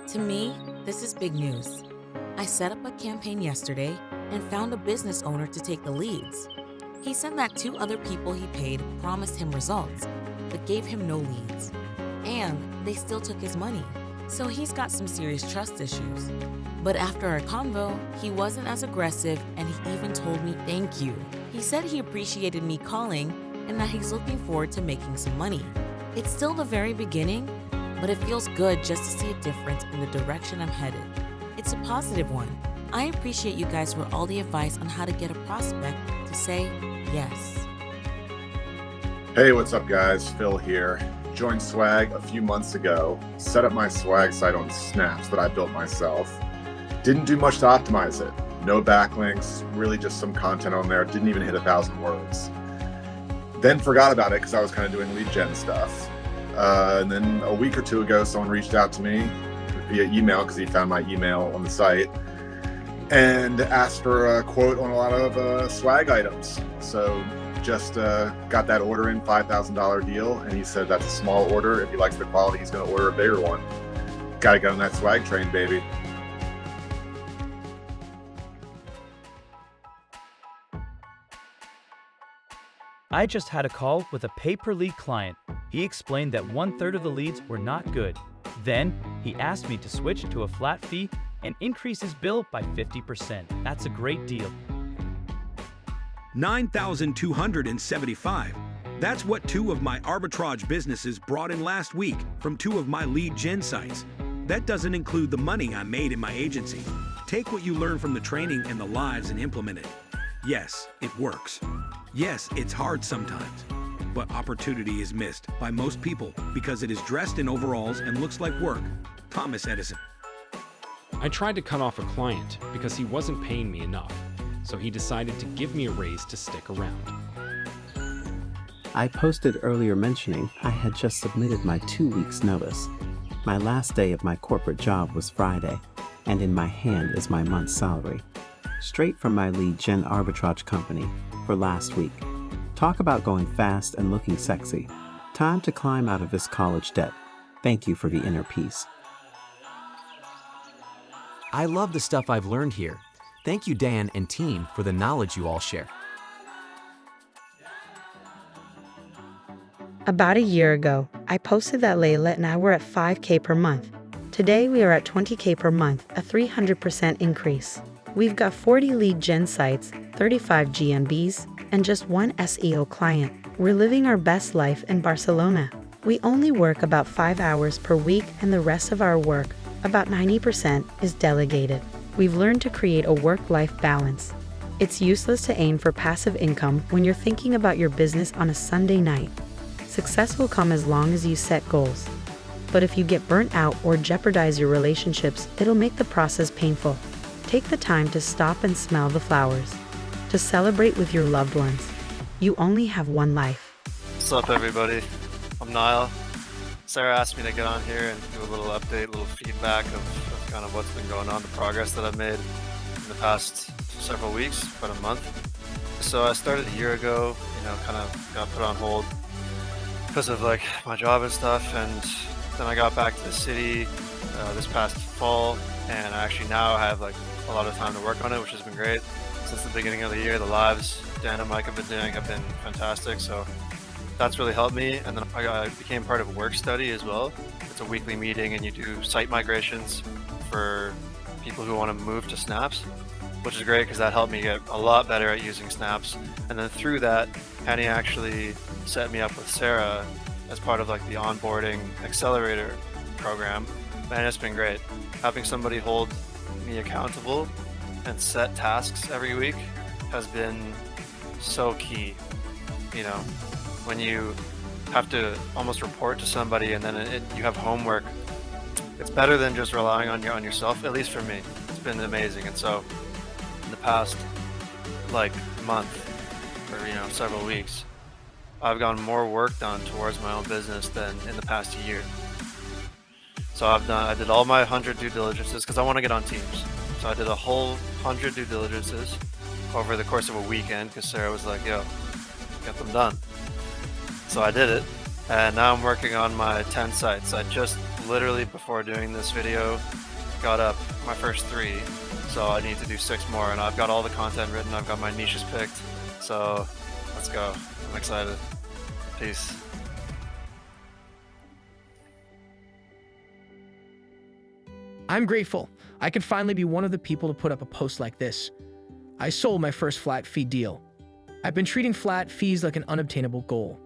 To me, this is big news. I set up a campaign yesterday and found a business owner to take the leads. He said that two other people he paid promised him results, but gave him no leads. And they still took his money. So he's got some serious trust issues. But after our convo, he wasn't as aggressive and he even told me thank you. He said he appreciated me calling and that he's looking forward to making some money. It's still the very beginning, but it feels good just to see a difference in the direction I'm headed. It's a positive one. I appreciate you guys for all the advice on how to get a prospect to say yes. Hey, what's up guys? Phil here. Joined Swag a few months ago, set up my Swag site on Snaps that I built myself. Didn't do much to optimize it. No backlinks, really just some content on there. Didn't even hit 1,000 words. Then forgot about it because I was kind of doing lead gen stuff. And then a week or two ago, someone reached out to me via email because he found my email on the site and asked for a quote on a lot of swag items. So just got that order in, $5,000 deal. And he said that's a small order. If he likes the quality, he's going to order a bigger one. Got to get on that swag train, baby. I just had a call with a pay-per-lead client. He explained that 1/3 of the leads were not good. Then, he asked me to switch to a flat fee and increase his bill by 50%. That's a great deal. 9,275. That's what two of my arbitrage businesses brought in last week from two of my lead gen sites. That doesn't include the money I made in my agency. Take what you learn from the training and the lives and implement it. Yes, it works. Yes, it's hard sometimes, but opportunity is missed by most people because it is dressed in overalls and looks like work. Thomas Edison. I tried to cut off a client because he wasn't paying me enough, so he decided to give me a raise to stick around. I posted earlier mentioning I had just submitted my 2 weeks notice. My last day of my corporate job was Friday, and in my hand is my month's salary. Straight from my lead gen arbitrage company for last week. Talk about going fast and looking sexy. Time to climb out of this college debt. Thank you for the inner peace. I love the stuff I've learned here. Thank you, Dan and team, for the knowledge you all share. About a year ago, I posted that Layla and I were at 5K per month. Today, we are at 20K per month, a 300% increase. We've got 40 lead gen sites, 35 GMBs, and just one SEO client. We're living our best life in Barcelona. We only work about 5 hours per week, and the rest of our work, about 90%, is delegated. We've learned to create a work-life balance. It's useless to aim for passive income when you're thinking about your business on a Sunday night. Success will come as long as you set goals. But if you get burnt out or jeopardize your relationships, it'll make the process painful. Take the time to stop and smell the flowers. To celebrate with your loved ones. You only have one life. What's up, everybody? I'm Niall. Sarah asked me to get on here and do a little update, a little feedback of kind of what's been going on, the progress that I've made in the past several weeks, about a month. So I started a year ago, kind of got put on hold because of like my job and stuff, and then I got back to the city this past fall, and I actually now have like a lot of time to work on it, which has been great. Since the beginning of the year, the lives Dan and Mike have been doing have been fantastic, so that's really helped me. And then I became part of Work Study as well. It's a weekly meeting, and you do site migrations for people who want to move to Snaps, which is great because that helped me get a lot better at using Snaps. And then through that, Penny actually set me up with Sarah as part of like the onboarding accelerator program. Man, it's been great. Having somebody hold me accountable and set tasks every week has been so key. When you have to almost report to somebody and then you have homework, it's better than just relying on yourself. At least for me, it's been amazing. And so in the past like month or several weeks, I've gotten more work done towards my own business than in the past year. So I did all my 100 due diligences because I want to get on Teams. So I did a whole 100 due diligences over the course of a weekend because Sarah was like, yo, get them done. So I did it, and now I'm working on my 10 sites. I just literally before doing this video, got up my first 3. So I need to do 6 more, and I've got all the content written. I've got my niches picked. So let's go. I'm excited. Peace. I'm grateful I could finally be one of the people to put up a post like this. I sold my first flat fee deal. I've been treating flat fees like an unobtainable goal.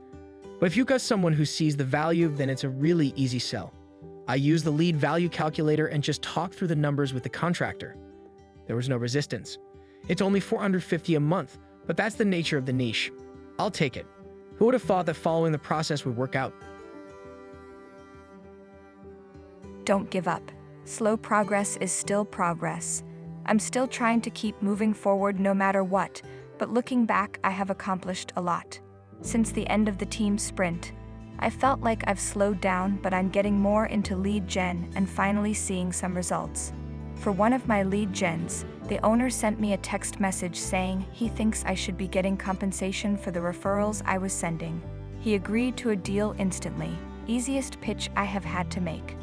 But if you've got someone who sees the value, then it's a really easy sell. I used the lead value calculator and just talked through the numbers with the contractor. There was no resistance. It's only $450 a month, but that's the nature of the niche. I'll take it. Who would have thought that following the process would work out? Don't give up. Slow progress is still progress. I'm still trying to keep moving forward no matter what, but looking back, I have accomplished a lot. Since the end of the team sprint, I felt like I've slowed down, but I'm getting more into lead gen and finally seeing some results. For one of my lead gens, the owner sent me a text message saying he thinks I should be getting compensation for the referrals I was sending. He agreed to a deal instantly, easiest pitch I have had to make.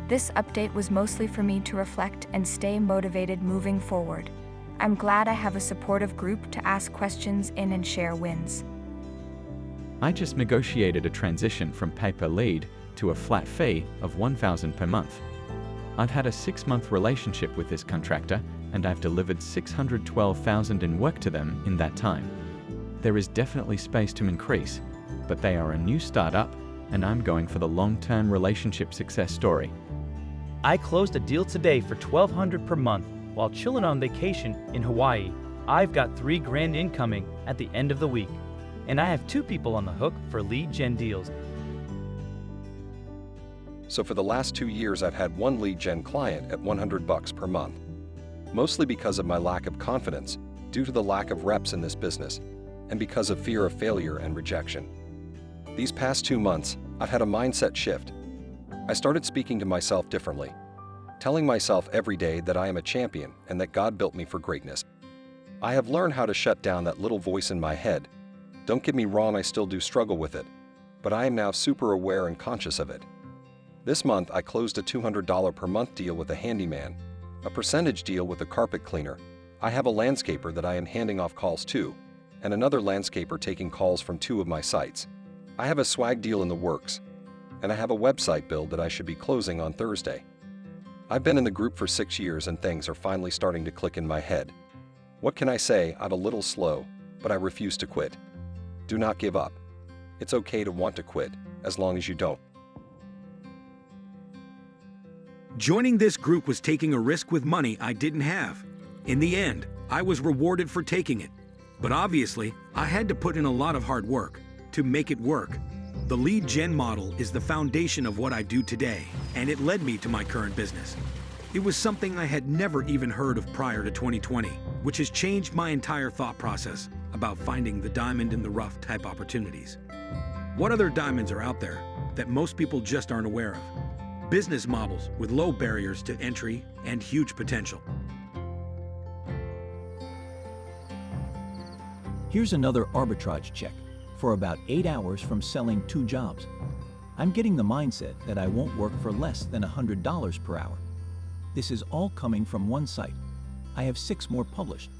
This update was mostly for me to reflect and stay motivated moving forward. I'm glad I have a supportive group to ask questions in and share wins. I just negotiated a transition from pay-per-lead to a flat fee of $1,000 per month. I've had a 6-month relationship with this contractor, and I've delivered $612,000 in work to them in that time. There is definitely space to increase, but they are a new startup, and I'm going for the long-term relationship success story. I closed a deal today for $1,200 per month while chilling on vacation in Hawaii. I've got $3,000 incoming at the end of the week, and I have 2 people on the hook for lead gen deals. So for the last 2 years, I've had one lead gen client at $100 per month, mostly because of my lack of confidence due to the lack of reps in this business and because of fear of failure and rejection. These past 2 months, I've had a mindset shift. I started speaking to myself differently, telling myself every day that I am a champion and that God built me for greatness. I have learned how to shut down that little voice in my head. Don't get me wrong, I still do struggle with it, but I am now super aware and conscious of it. This month, I closed a $200 per month deal with a handyman, a percentage deal with a carpet cleaner. I have a landscaper that I am handing off calls to, and another landscaper taking calls from 2 of my sites. I have a swag deal in the works, and I have a website build that I should be closing on Thursday. I've been in the group for 6 years and things are finally starting to click in my head. What can I say? I'm a little slow, but I refuse to quit. Do not give up. It's okay to want to quit, as long as you don't. Joining this group was taking a risk with money I didn't have. In the end, I was rewarded for taking it. But obviously, I had to put in a lot of hard work to make it work. The lead gen model is the foundation of what I do today, and it led me to my current business. It was something I had never even heard of prior to 2020, which has changed my entire thought process about finding the diamond in the rough type opportunities. What other diamonds are out there that most people just aren't aware of? Business models with low barriers to entry and huge potential. Here's another arbitrage check for about 8 hours from selling 2 jobs. I'm getting the mindset that I won't work for less than $100 per hour. This is all coming from one site. I have 6 more published.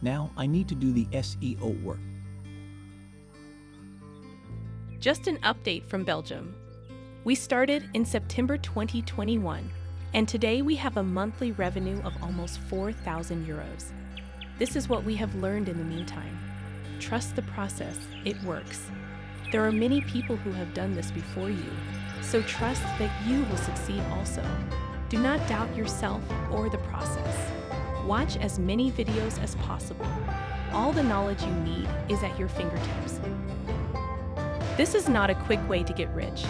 Now I need to do the SEO work. Just an update from Belgium. We started in September 2021, and today we have a monthly revenue of almost 4,000 euros. This is what we have learned in the meantime. Trust the process, it works. There are many people who have done this before you, so trust that you will succeed also. Do not doubt yourself or the process. Watch as many videos as possible. All the knowledge you need is at your fingertips. This is not a quick way to get rich.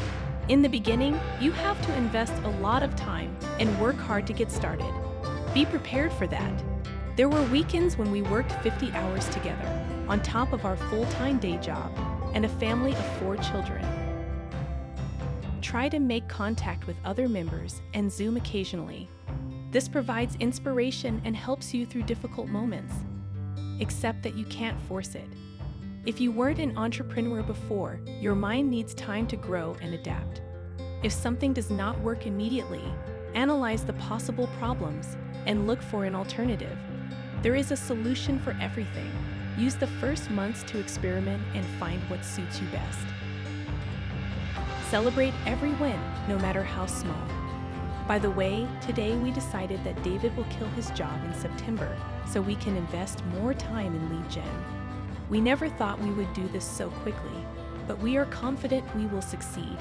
In the beginning, you have to invest a lot of time and work hard to get started. Be prepared for that. There were weekends when we worked 50 hours together, on top of our full-time day job and a family of 4 children. Try to make contact with other members and Zoom occasionally. This provides inspiration and helps you through difficult moments. Accept that you can't force it. If you weren't an entrepreneur before, your mind needs time to grow and adapt. If something does not work immediately, analyze the possible problems and look for an alternative. There is a solution for everything. Use the first months to experiment and find what suits you best. Celebrate every win, no matter how small. By the way, today we decided that David will kill his job in September so we can invest more time in lead gen. We never thought we would do this so quickly, but we are confident we will succeed.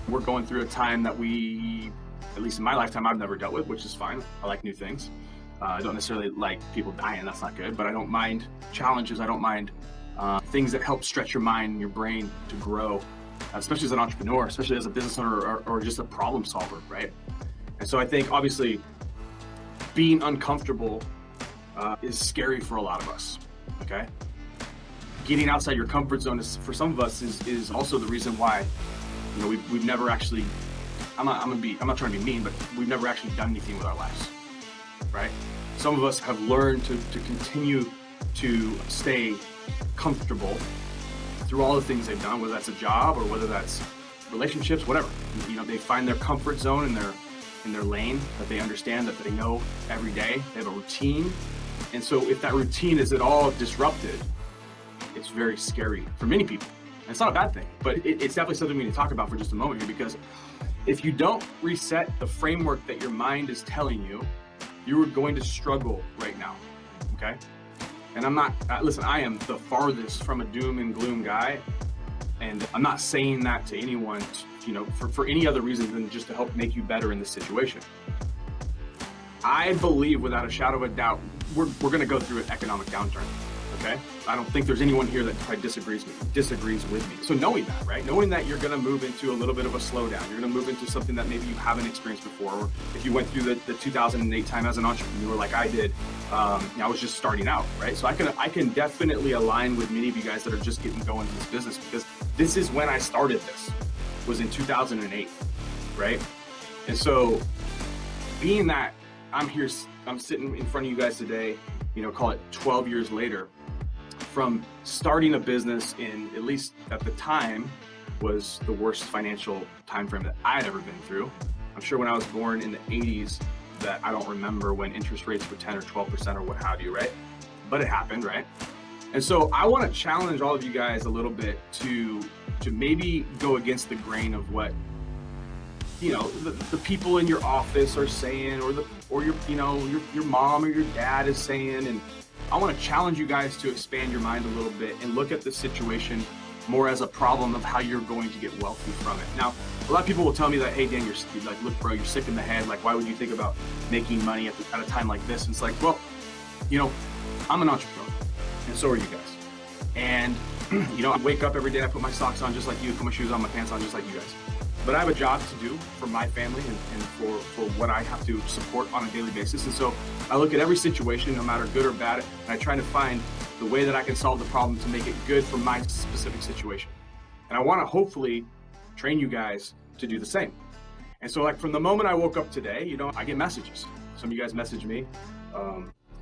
We're going through a time that we, at least in my lifetime, I've never dealt with, which is fine. I like new things. I don't necessarily like people dying, that's not good, but I don't mind challenges. I don't mind things that help stretch your mind and your brain to grow, especially as an entrepreneur, especially as a business owner or just a problem solver, right? And so I think obviously being uncomfortable is scary for a lot of us, okay? Getting outside your comfort zone is, for some of us, is also the reason why, you know, we've never actually, I'm not trying to be mean, but we've never actually done anything with our lives, right? Some of us have learned to continue to stay comfortable through all the things they've done, whether that's a job or whether that's relationships, whatever. You know, they find their comfort zone in their lane that they understand, that they know every day. They have a routine. And so if that routine is at all disrupted, it's very scary for many people. And it's not a bad thing, but it's definitely something we need to talk about for just a moment here, because if you don't reset the framework that your mind is telling you, you are going to struggle right now, okay? And I'm not, listen, I am the farthest from a doom and gloom guy, and I'm not saying that to anyone, you know, for any other reason than just to help make you better in this situation. I believe without a shadow of a doubt, we're gonna go through an economic downturn, okay? I don't think there's anyone here that probably disagrees with me. So knowing that, right? Knowing that you're gonna move into a little bit of a slowdown, you're gonna move into something that maybe you haven't experienced before, or if you went through the 2008 time as an entrepreneur like I did, I was just starting out, right? So I can definitely align with many of you guys that are just getting going in this business, because this is when I started this, was in 2008, right? And so being that I'm here, I'm sitting in front of you guys today, you know, call it 12 years later, from starting a business in, at least at the time, was the worst financial time frame that I had ever been through. I'm sure when I was born in the 80s that I don't remember when interest rates were 10 or 12% or what have you, right? But it happened, right? And so I want to challenge all of you guys a little bit to maybe go against the grain of what, you know, the people in your office are saying, or your mom or your dad is saying. And I want to challenge you guys to expand your mind a little bit and look at the situation more as a problem of how you're going to get wealthy from it. Now, a lot of people will tell me that, hey, Dan, you're like, look, bro, you're sick in the head. Like, why would you think about making money at a time like this? And it's like, well, you know, I'm an entrepreneur, and so are you guys. And, you know, I wake up every day, I put my socks on just like you, put my shoes on, my pants on just like you guys. But I have a job to do for my family and for what I have to support on a daily basis. And so I look at every situation, no matter good or bad, and I try to find the way that I can solve the problem to make it good for my specific situation. And I want to hopefully train you guys to do the same. And so, like, from the moment I woke up today, you know, I get messages. Some of you guys message me,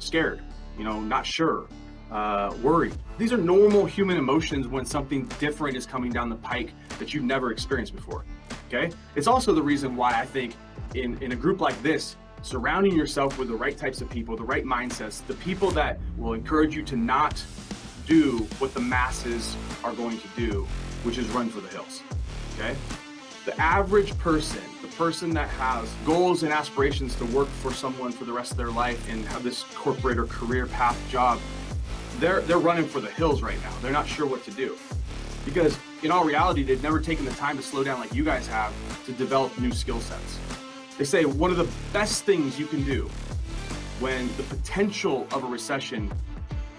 scared, you know, not sure, worried. These are normal human emotions when something different is coming down the pike that you've never experienced before. Okay? It's also the reason why I think in a group like this, surrounding yourself with the right types of people, the right mindsets, the people that will encourage you to not do what the masses are going to do, which is run for the hills. Okay? The average person, the person that has goals and aspirations to work for someone for the rest of their life and have this corporate or career path job, they're running for the hills right now. They're not sure what to do. Because in all reality, they've never taken the time to slow down like you guys have to develop new skill sets. They say one of the best things you can do when the potential of a recession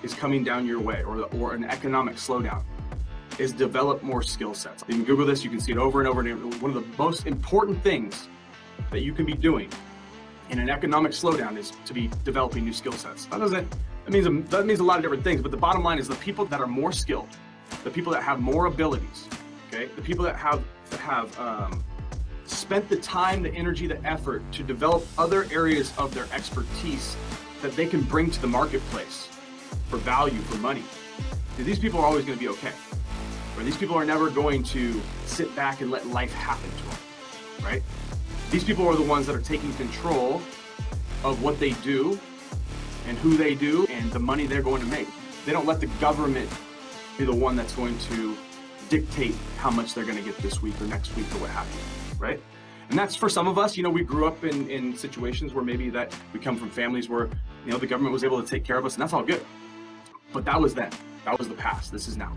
is coming down your way, or an economic slowdown, is develop more skill sets. You can Google this, you can see it over and over and over. One of the most important things that you can be doing in an economic slowdown is to be developing new skill sets. That means a lot of different things, but the bottom line is the people that are more skilled, the people that have more abilities, okay, the people that have spent the time, the energy, the effort to develop other areas of their expertise that they can bring to the marketplace for value, for money. These people are always going to be okay. Right? These people are never going to sit back and let life happen to them, right? These people are the ones that are taking control of what they do and who they do and the money they're going to make. They don't let the government be the one that's going to dictate how much they're going to get this week or next week or what have you, right? And that's for some of us, you know, we grew up in situations where maybe that we come from families where, you know, the government was able to take care of us, and that's all good. But that was then. That was the past. This is now.